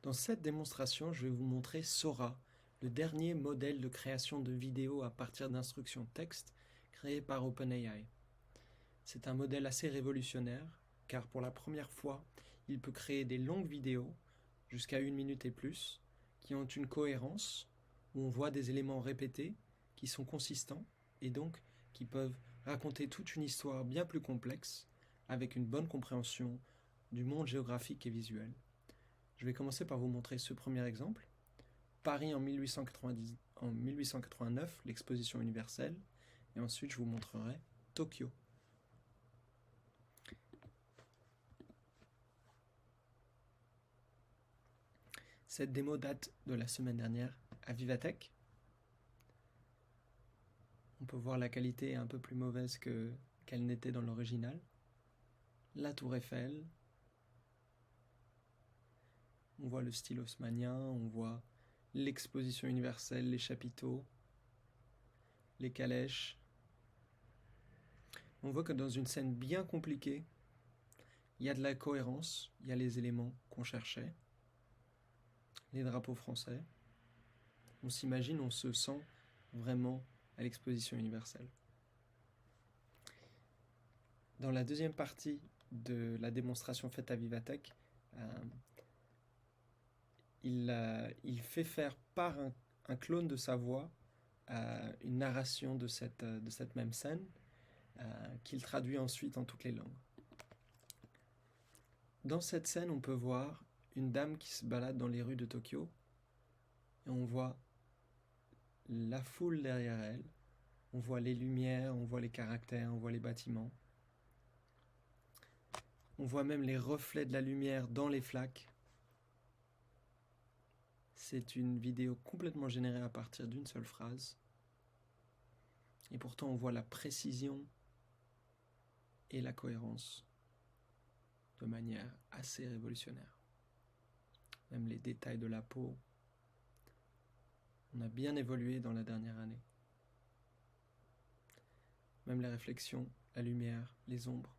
Dans cette démonstration, je vais vous montrer Sora, le dernier modèle de création de vidéos à partir d'instructions texte créé par OpenAI. C'est un modèle assez révolutionnaire, car pour la première fois, il peut créer des longues vidéos, jusqu'à 1 minute et plus, qui ont une cohérence, où on voit des éléments répétés, qui sont consistants, et donc qui peuvent raconter toute une histoire bien plus complexe, avec une bonne compréhension du monde géographique et visuel. Je vais commencer par vous montrer ce premier exemple. Paris en 1889, l'exposition universelle, et ensuite je vous montrerai Tokyo. Cette démo date de la semaine dernière à Vivatech. On peut voir la qualité est un peu plus mauvaise qu'elle n'était dans l'original. La tour Eiffel. On voit le style haussmannien, on voit l'exposition universelle, les chapiteaux, les calèches. On voit que dans une scène bien compliquée, il y a de la cohérence, il y a les éléments qu'on cherchait, les drapeaux français. On s'imagine, on se sent vraiment à l'exposition universelle. Dans la deuxième partie de la démonstration faite à Vivatech, il fait faire par un clone de sa voix une narration de cette même scène qu'il traduit ensuite en toutes les langues. Dans cette scène, on peut voir une dame qui se balade dans les rues de Tokyo et on voit la foule derrière elle, on voit les lumières, on voit les caractères, on voit les bâtiments. On voit même les reflets de la lumière dans les flaques. C'est une vidéo complètement générée à partir d'une seule phrase. Et pourtant, on voit la précision et la cohérence de manière assez révolutionnaire. Même les détails de la peau. On a bien évolué dans la dernière année. Même les réflexions, la lumière, les ombres.